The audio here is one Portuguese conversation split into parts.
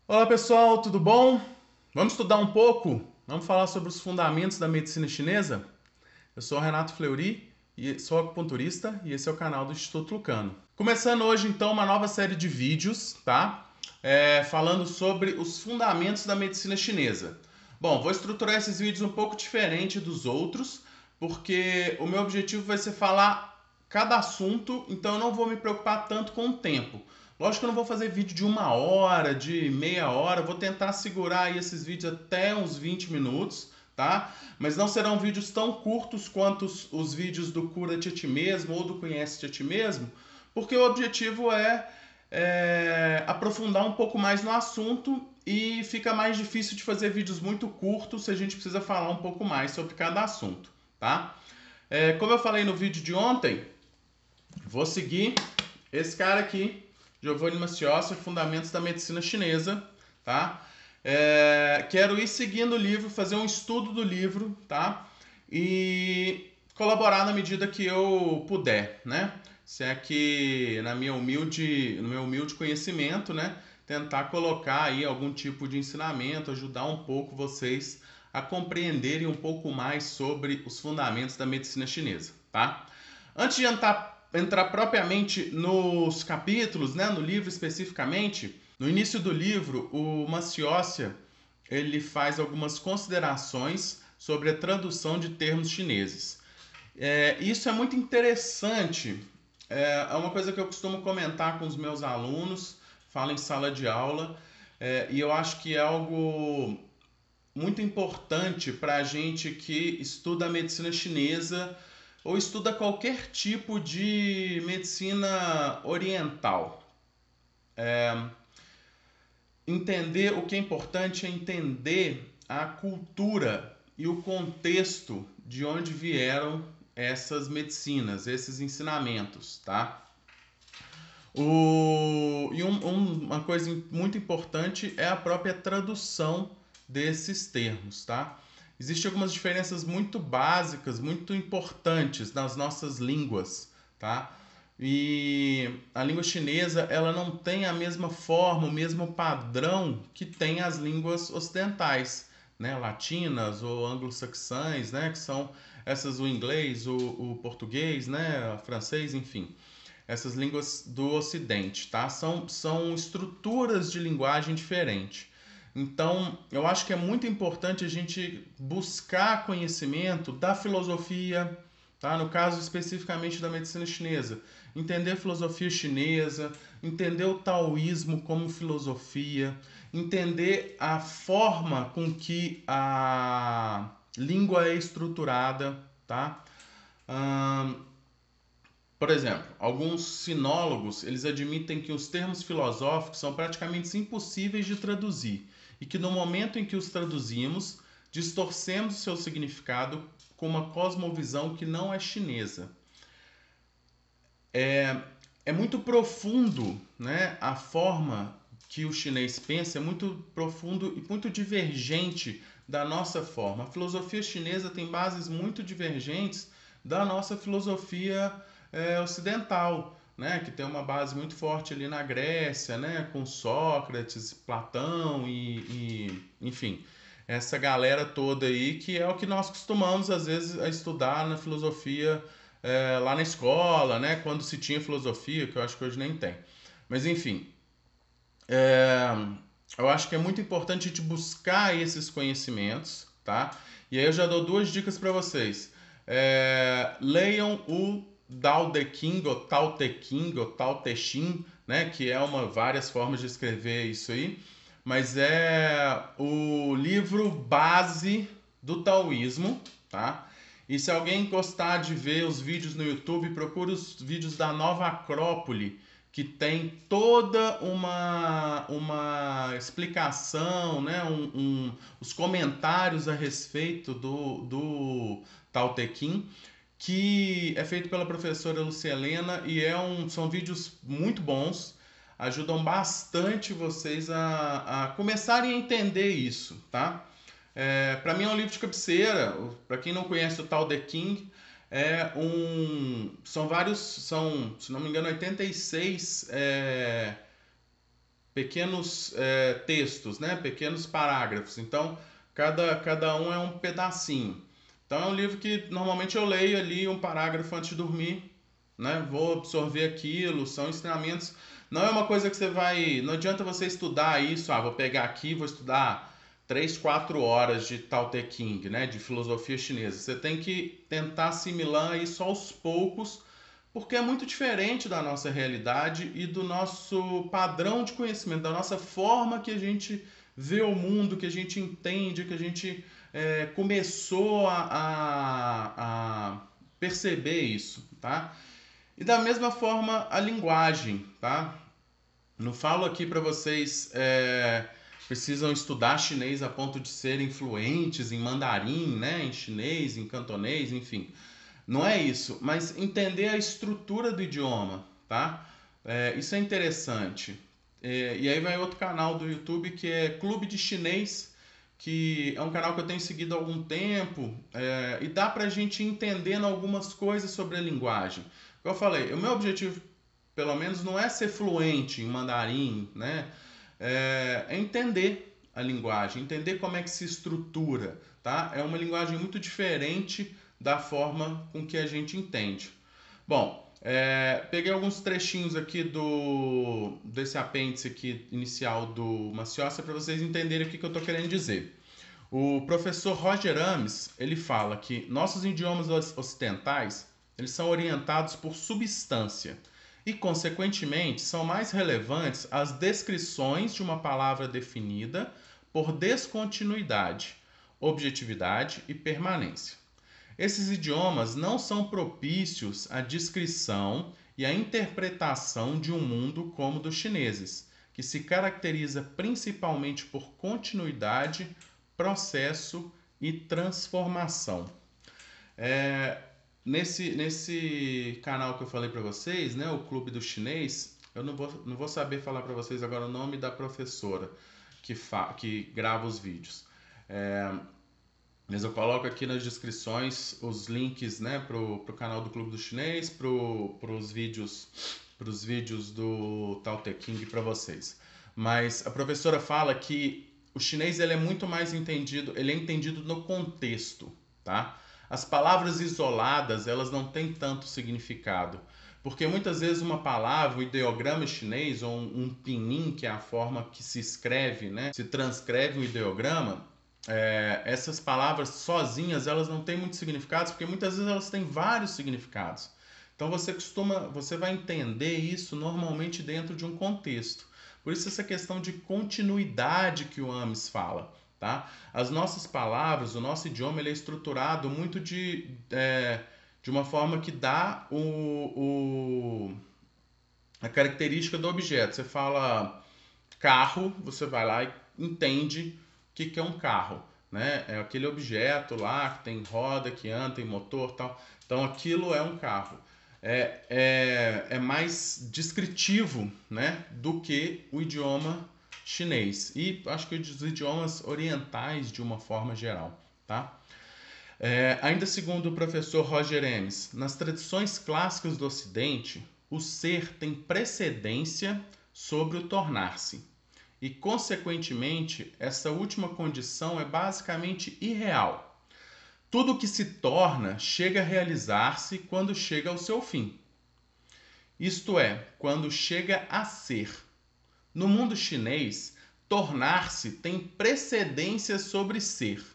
Olá pessoal, tudo bom? Vamos estudar um pouco? Vamos falar sobre os fundamentos da medicina chinesa? Eu sou o Renato Fleury e sou acupunturista e esse é o canal do Instituto Lucano. Começando hoje então uma nova série de vídeos, tá? Falando sobre os fundamentos da medicina chinesa. Bom, vou estruturar esses vídeos um pouco diferente dos outros, porque o meu objetivo vai ser falar cada assunto, então eu não vou me preocupar tanto com o tempo. Lógico que eu não vou fazer vídeo de 1 hora, de meia hora, vou tentar segurar aí esses vídeos até uns 20 minutos, tá? Mas não serão vídeos tão curtos quanto os vídeos do Cura-te a ti mesmo ou do Conhece-te a ti mesmo, porque o objetivo é aprofundar um pouco mais no assunto e fica mais difícil de fazer vídeos muito curtos se a gente precisa falar um pouco mais sobre cada assunto, tá? Como eu falei no vídeo de ontem, vou seguir esse cara aqui, Giovanni Masciossi, Fundamentos da Medicina Chinesa, tá? Quero ir seguindo o livro, fazer um estudo do livro, tá? E colaborar na medida que eu puder, né? Se é que no meu humilde conhecimento, né? Tentar colocar aí algum tipo de ensinamento, ajudar um pouco vocês a compreenderem um pouco mais sobre os fundamentos da medicina chinesa, tá? Antes de entrar propriamente nos capítulos, né, no livro especificamente, no início do livro, o Maciossia ele faz algumas considerações sobre a tradução de termos chineses. Isso é muito interessante, é uma coisa que eu costumo comentar com os meus alunos, falo em sala de aula, e eu acho que é algo muito importante para a gente que estuda a medicina chinesa ou estuda qualquer tipo de medicina oriental. Entender o que é importante é entender a cultura e o contexto de onde vieram essas medicinas, esses ensinamentos, tá? Uma coisa muito importante é a própria tradução desses termos, tá? Existem algumas diferenças muito básicas, muito importantes nas nossas línguas, tá? E a língua chinesa, ela não tem a mesma forma, o mesmo padrão que tem as línguas ocidentais, né? Latinas ou anglo-saxãs, né? Que são essas, o inglês, o português, né? O francês, enfim, essas línguas do Ocidente, tá? São estruturas de linguagem diferentes. Então, eu acho que é muito importante a gente buscar conhecimento da filosofia, tá? No caso especificamente da medicina chinesa, entender a filosofia chinesa, entender o taoísmo como filosofia, entender a forma com que a língua é estruturada, tá? Por exemplo, alguns sinólogos eles admitem que os termos filosóficos são praticamente impossíveis de traduzir e que no momento em que os traduzimos, distorcemos o seu significado com uma cosmovisão que não é chinesa. É muito profundo, né? A forma que o chinês pensa é muito profundo e muito divergente da nossa forma. A filosofia chinesa tem bases muito divergentes da nossa filosofia ocidental, né? Que tem uma base muito forte ali na Grécia, né? Com Sócrates, Platão enfim, essa galera toda aí que é o que nós costumamos às vezes a estudar na filosofia lá na escola, né? Quando se tinha filosofia, que eu acho que hoje nem tem. Mas enfim, é, eu acho que é muito importante a gente buscar esses conhecimentos, tá? E aí eu já dou duas dicas para vocês. Leiam o Dao De King, ou Tao Te King, ou Tao Te Ching, né? Que é várias formas de escrever isso aí. Mas é o livro base do taoísmo, tá? E se alguém gostar de ver os vídeos no YouTube, procure os vídeos da Nova Acrópole, que tem toda uma explicação, né? Os comentários a respeito do Tao Te Ching, que é feito pela professora Lucia Helena e são vídeos muito bons, ajudam bastante vocês a começarem a entender isso, tá? Para mim é um livro de cabeceira. Para quem não conhece o Tao Te Ching, são vários, se não me engano, 86 pequenos textos, né? Pequenos parágrafos. Então, cada um é um pedacinho. Então, é um livro que normalmente eu leio ali um parágrafo antes de dormir, né? Vou absorver aquilo, são ensinamentos. Não é uma coisa que você vai. Não adianta você estudar isso, vou pegar aqui, vou estudar 3, 4 horas de Tao Te Ching, né? De filosofia chinesa. Você tem que tentar assimilar isso aos poucos, porque é muito diferente da nossa realidade e do nosso padrão de conhecimento, da nossa forma que a gente vê o mundo, que a gente entende, que a gente começou a perceber isso, tá? E da mesma forma a linguagem, tá? Não falo aqui para vocês precisam estudar chinês a ponto de serem fluentes em mandarim, né? Em chinês, em cantonês, enfim. Não é isso, mas entender a estrutura do idioma, tá? Isso é interessante. E aí vai outro canal do YouTube que é Clube de Chinês, que é um canal que eu tenho seguido há algum tempo, e dá pra gente ir entendendo algumas coisas sobre a linguagem. Como eu falei, o meu objetivo, pelo menos, não é ser fluente em mandarim, né? É entender a linguagem, entender como é que se estrutura, tá? É uma linguagem muito diferente da forma com que a gente entende. Bom, peguei alguns trechinhos aqui desse apêndice aqui inicial do Maciossa para vocês entenderem o que eu estou querendo dizer. O professor Roger Ames, ele fala que nossos idiomas ocidentais, eles são orientados por substância e, consequentemente, são mais relevantes às descrições de uma palavra definida por descontinuidade, objetividade e permanência. Esses idiomas não são propícios à descrição e à interpretação de um mundo como o dos chineses, que se caracteriza principalmente por continuidade, processo e transformação. Nesse canal que eu falei para vocês, né, o Clube do Chinês, eu não vou saber falar para vocês agora o nome da professora que grava os vídeos. Mas eu coloco aqui nas descrições os links, né, pro canal do Clube do Chinês, pros vídeos do Tao Te Ching para vocês. Mas a professora fala que o chinês ele é muito mais entendido, ele é entendido no contexto, tá? As palavras isoladas, elas não têm tanto significado. Porque muitas vezes uma palavra, o ideograma chinês, ou um pinyin, que é a forma que se escreve, né, se transcreve o ideograma, essas palavras sozinhas elas não têm muitos significados, porque muitas vezes elas têm vários significados. Então você vai entender isso normalmente dentro de um contexto. Por isso essa questão de continuidade que o Ames fala, tá? As nossas palavras, o nosso idioma, ele é estruturado muito de uma forma que dá a característica do objeto. Você fala carro, você vai lá e entende o que é um carro, né? É aquele objeto lá que tem roda, que anda, tem motor, tal. Então aquilo é um carro. É mais descritivo, né, do que o idioma chinês e acho que os idiomas orientais de uma forma geral, tá? Ainda segundo o professor Roger Ames, nas tradições clássicas do Ocidente, o ser tem precedência sobre o tornar-se. E, consequentemente, essa última condição é basicamente irreal. Tudo que se torna chega a realizar-se quando chega ao seu fim. Isto é, quando chega a ser. No mundo chinês, tornar-se tem precedência sobre ser.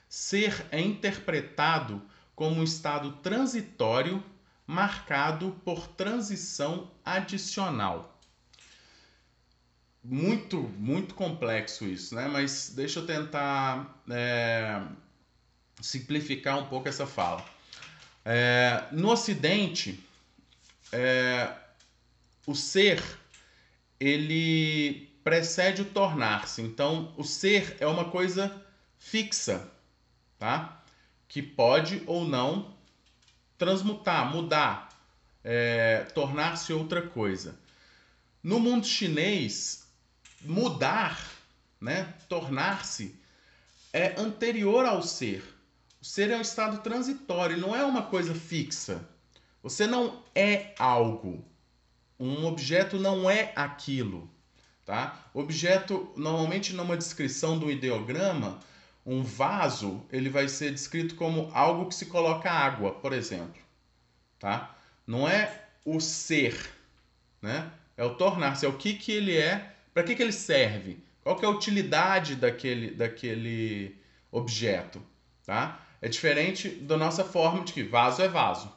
Ser é interpretado como um estado transitório marcado por transição adicional. Muito, muito complexo isso, né? Mas deixa eu tentar simplificar um pouco essa fala. No Ocidente, o ser, ele precede o tornar-se. Então, o ser é uma coisa fixa, tá? Que pode ou não transmutar, mudar, tornar-se outra coisa. No mundo chinês, mudar, né, tornar-se, é anterior ao ser. O ser é um estado transitório, não é uma coisa fixa. Você não é algo. Um objeto não é aquilo. tá? Objeto, normalmente numa descrição do ideograma, um vaso, ele vai ser descrito como algo que se coloca água, por exemplo, tá? Não é o ser, né? É o tornar-se, é o que ele é, para que ele serve, qual que é a utilidade daquele objeto, tá? É diferente da nossa forma de que vaso é vaso,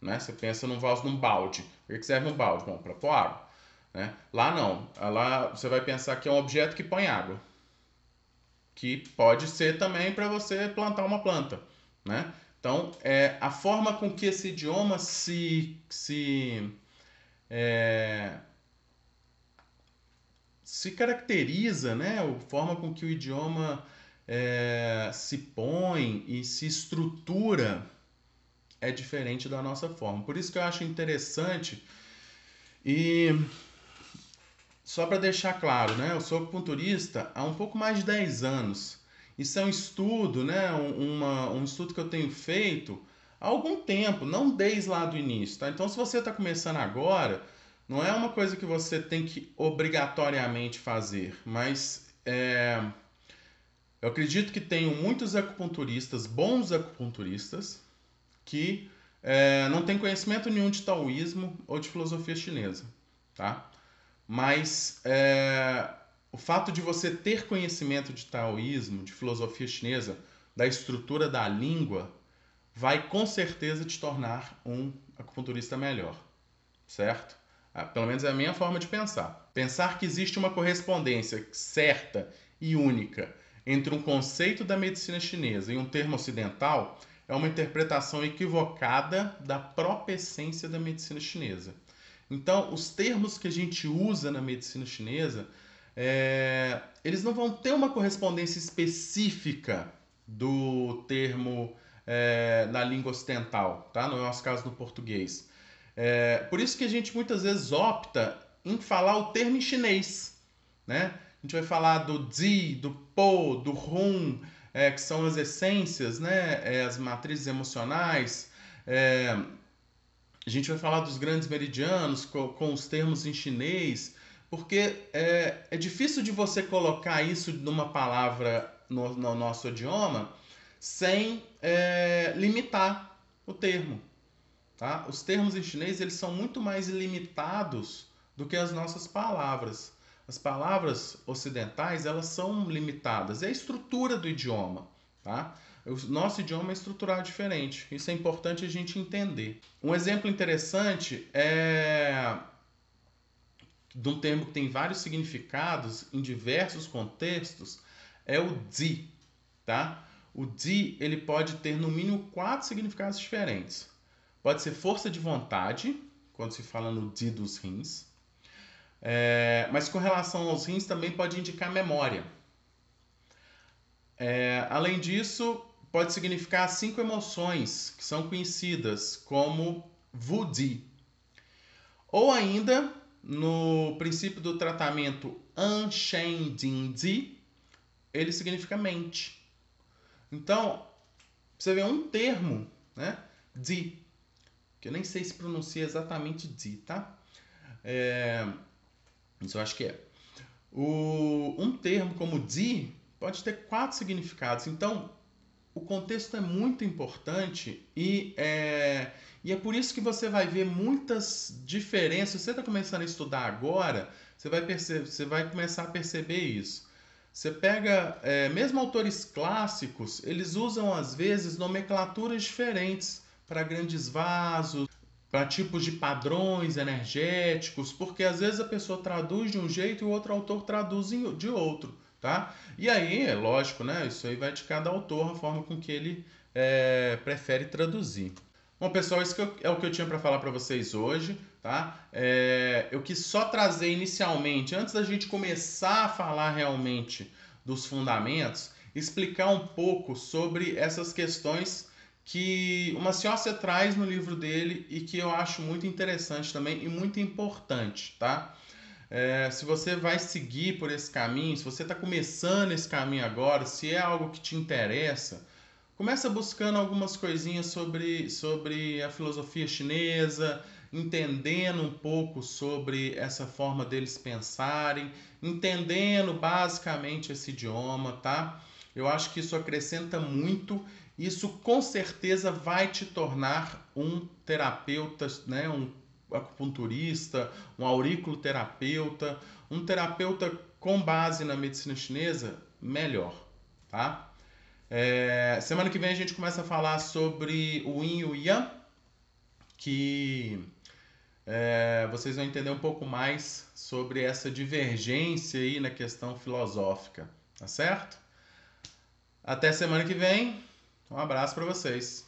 né? Você pensa num vaso, num balde. Para que serve um balde? Bom, para pôr água, né? Lá não. Lá você vai pensar que é um objeto que põe água, que pode ser também para você plantar uma planta, né? Então, a forma com que esse idioma se caracteriza, né? A forma com que o idioma se põe e se estrutura é diferente da nossa forma. Por isso que eu acho interessante e só para deixar claro, né? Eu sou acupunturista há um pouco mais de 10 anos. Isso é um estudo, né? Um estudo que eu tenho feito há algum tempo, não desde lá do início, tá? Então, se você está começando agora, não é uma coisa que você tem que obrigatoriamente fazer, mas eu acredito que tenho muitos acupunturistas, bons acupunturistas, que não têm conhecimento nenhum de taoísmo ou de filosofia chinesa, tá? Mas o fato de você ter conhecimento de taoísmo, de filosofia chinesa, da estrutura da língua, vai com certeza te tornar um acupunturista melhor, certo? Pelo menos é a minha forma de pensar. Pensar que existe uma correspondência certa e única entre um conceito da medicina chinesa e um termo ocidental é uma interpretação equivocada da própria essência da medicina chinesa. Então, os termos que a gente usa na medicina chinesa, eles não vão ter uma correspondência específica do termo na língua ocidental, tá? No nosso caso, no português. Por isso que a gente muitas vezes opta em falar o termo em chinês, né? A gente vai falar do Zi, do Po, do Hun, que são as essências, né? As matrizes emocionais. A gente vai falar dos grandes meridianos com os termos em chinês, porque é difícil de você colocar isso numa palavra no nosso idioma sem limitar o termo. Tá? Os termos em chinês eles são muito mais limitados do que as nossas palavras. As palavras ocidentais elas são limitadas. É a estrutura do idioma. Tá? O nosso idioma é estruturado diferente. Isso é importante a gente entender. Um exemplo interessante é de um termo que tem vários significados em diversos contextos é o Zi. Tá? O Zi ele pode ter no mínimo 4 significados diferentes. Pode ser força de vontade, quando se fala no Zi dos rins. Mas com relação aos rins também pode indicar memória. Além disso, pode significar 5 emoções que são conhecidas como Wu-Di. Ou ainda, no princípio do tratamento An Shen Jin Zi, ele significa mente. Então, você vê um termo, né? Zi, que eu nem sei se pronuncia exatamente Zi, tá? Mas eu acho que é. Um termo como Zi pode ter 4 significados. Então, o contexto é muito importante e é por isso que você vai ver muitas diferenças. Se você está começando a estudar agora, você vai começar a perceber isso. Você pega, mesmo autores clássicos, eles usam às vezes nomenclaturas diferentes para grandes vasos, para tipos de padrões energéticos, porque às vezes a pessoa traduz de um jeito e o outro autor traduz de outro, tá? E aí, é lógico, né? Isso aí vai de cada autor, a forma com que ele prefere traduzir. Bom, pessoal, isso é o que eu tinha para falar para vocês hoje, tá? Eu quis só trazer inicialmente, antes da gente começar a falar realmente dos fundamentos, explicar um pouco sobre essas questões que o Maciossi traz no livro dele e que eu acho muito interessante também e muito importante, tá? Se você vai seguir por esse caminho, se você está começando esse caminho agora, se é algo que te interessa, começa buscando algumas coisinhas sobre a filosofia chinesa, entendendo um pouco sobre essa forma deles pensarem, entendendo basicamente esse idioma, tá? Eu acho que isso acrescenta muito. Isso com certeza vai te tornar um terapeuta, né? Um acupunturista, um auriculoterapeuta, um terapeuta com base na medicina chinesa melhor, tá? Semana que vem a gente começa a falar sobre o Yin e o Yang, que vocês vão entender um pouco mais sobre essa divergência aí na questão filosófica, tá certo? Até semana que vem, um abraço para vocês.